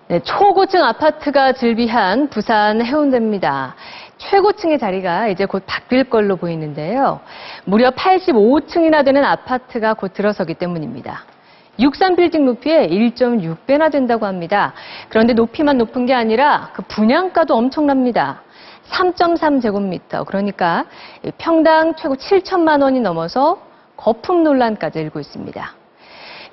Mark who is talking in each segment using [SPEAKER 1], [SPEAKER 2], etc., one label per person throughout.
[SPEAKER 1] 네, 초고층 아파트가 즐비한 부산 해운대입니다. 최고층의 자리가 이제 곧 바뀔 걸로 보이는데요. 무려 85층이나 되는 아파트가 곧 들어서기 때문입니다. 63빌딩 높이의 1.6배나 된다고 합니다. 그런데 높이만 높은 게 아니라 그 분양가도 엄청납니다. 3.3제곱미터, 그러니까 평당 최고 7천만 원이 넘어서 거품 논란까지 일고 있습니다.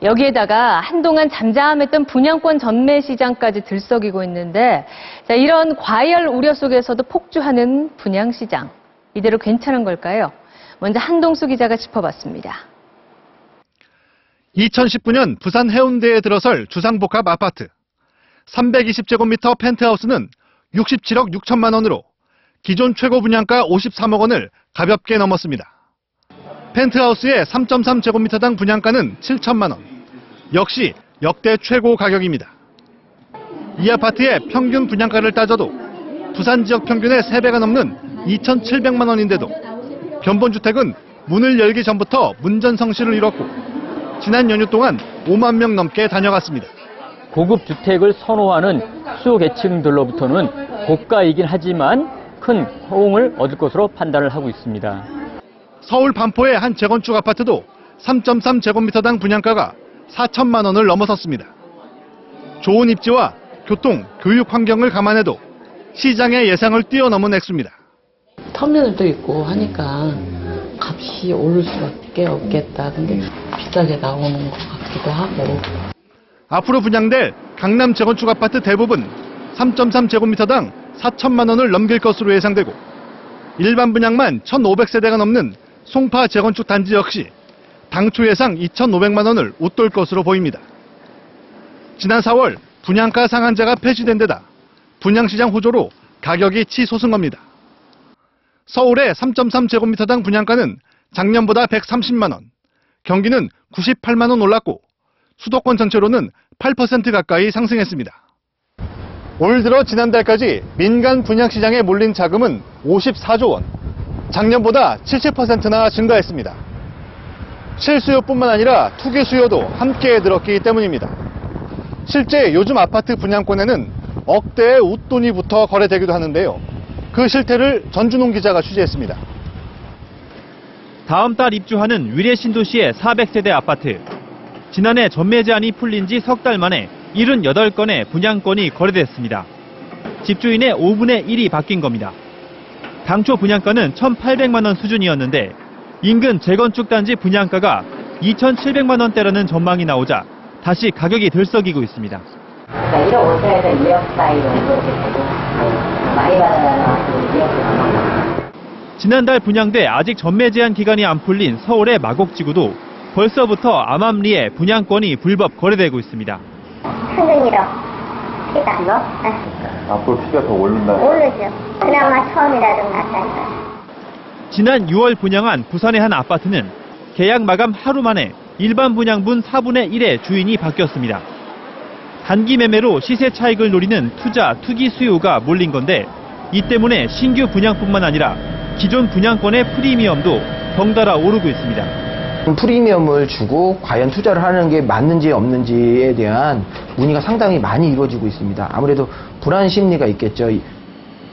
[SPEAKER 1] 여기에다가 한동안 잠잠했던 분양권 전매 시장까지 들썩이고 있는데, 자, 이런 과열 우려 속에서도 폭주하는 분양 시장. 이대로 괜찮은 걸까요? 먼저 한동수 기자가 짚어봤습니다.
[SPEAKER 2] 2019년 부산 해운대에 들어설 주상복합 아파트. 320제곱미터 펜트하우스는 67억 6천만 원으로 기존 최고 분양가 53억 원을 가볍게 넘었습니다. 펜트하우스의 3.3제곱미터당 분양가는 7천만 원. 역시 역대 최고 가격입니다. 이 아파트의 평균 분양가를 따져도 부산 지역 평균의 3배가 넘는 2,700만 원인데도 견본주택은 문을 열기 전부터 문전성시를 이뤘고 지난 연휴 동안 5만 명 넘게 다녀갔습니다.
[SPEAKER 3] 고급 주택을 선호하는 수요 계층들로부터는 고가이긴 하지만 큰 호응을 얻을 것으로 판단을 하고 있습니다.
[SPEAKER 2] 서울 반포의 한 재건축 아파트도 3.3제곱미터당 분양가가 4천만 원을 넘어섰습니다. 좋은 입지와 교통, 교육 환경을 감안해도 시장의 예상을 뛰어넘은 액수입니다.
[SPEAKER 4] 터미널도 있고 하니까 값이 오를 수밖에 없겠다. 근데 비싸게 나오는 것 같기도 하고. 앞으로
[SPEAKER 2] 분양될 강남 재건축 아파트 대부분 3.3제곱미터당 4천만 원을 넘길 것으로 예상되고 일반 분양만 1,500세대가 넘는 송파 재건축 단지 역시 당초 예상 2,500만 원을 웃돌 것으로 보입니다. 지난 4월 분양가 상한제가 폐지된 데다 분양시장 호조로 가격이 치솟은 겁니다. 서울의 3.3제곱미터당 분양가는 작년보다 130만 원, 경기는 98만 원 올랐고 수도권 전체로는 8% 가까이 상승했습니다. 올 들어 지난달까지 민간 분양시장에 몰린 자금은 54조 원, 작년보다 70%나 증가했습니다. 실수요뿐만 아니라 투기 수요도 함께 늘었기 때문입니다. 실제 요즘 아파트 분양권에는 억대의 웃돈이 붙어 거래되기도 하는데요. 그 실태를 전준홍 기자가 취재했습니다.
[SPEAKER 5] 다음 달 입주하는 위례 신도시의 400세대 아파트. 지난해 전매 제한이 풀린 지 석 달 만에 78건의 분양권이 거래됐습니다. 집주인의 5분의 1이 바뀐 겁니다. 당초 분양가는 1,800만 원 수준이었는데 인근 재건축 단지 분양가가 2,700만 원대라는 전망이 나오자 다시 가격이 들썩이고 있습니다.
[SPEAKER 6] 1억 5천에서 2억 사이 정도 많이 받아요. 2억.
[SPEAKER 5] 지난달 분양돼 아직 전매 제한 기간이 안 풀린 서울의 마곡지구도 벌써부터 암암리에 분양권이 불법 거래되고 있습니다.
[SPEAKER 6] 평균 1억. 피가 안 넣어?
[SPEAKER 7] 앞으로 피가 더 오른다.
[SPEAKER 6] 오르죠. 그나마 처음이라도 낫다니까.
[SPEAKER 5] 지난 6월 분양한 부산의 한 아파트는 계약 마감 하루 만에 일반 분양분 4분의 1의 주인이 바뀌었습니다. 단기 매매로 시세 차익을 노리는 투기 수요가 몰린 건데 이 때문에 신규 분양뿐만 아니라 기존 분양권의 프리미엄도 덩달아 오르고 있습니다.
[SPEAKER 8] 프리미엄을 주고 과연 투자를 하는 게 맞는지 없는지에 대한 문의가 상당히 많이 이루어지고 있습니다. 아무래도 불안 심리가 있겠죠.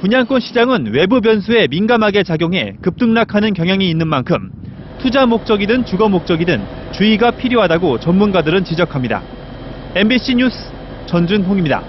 [SPEAKER 5] 분양권 시장은 외부 변수에 민감하게 작용해 급등락하는 경향이 있는 만큼 투자 목적이든 주거 목적이든 주의가 필요하다고 전문가들은 지적합니다. MBC 뉴스 전준홍입니다.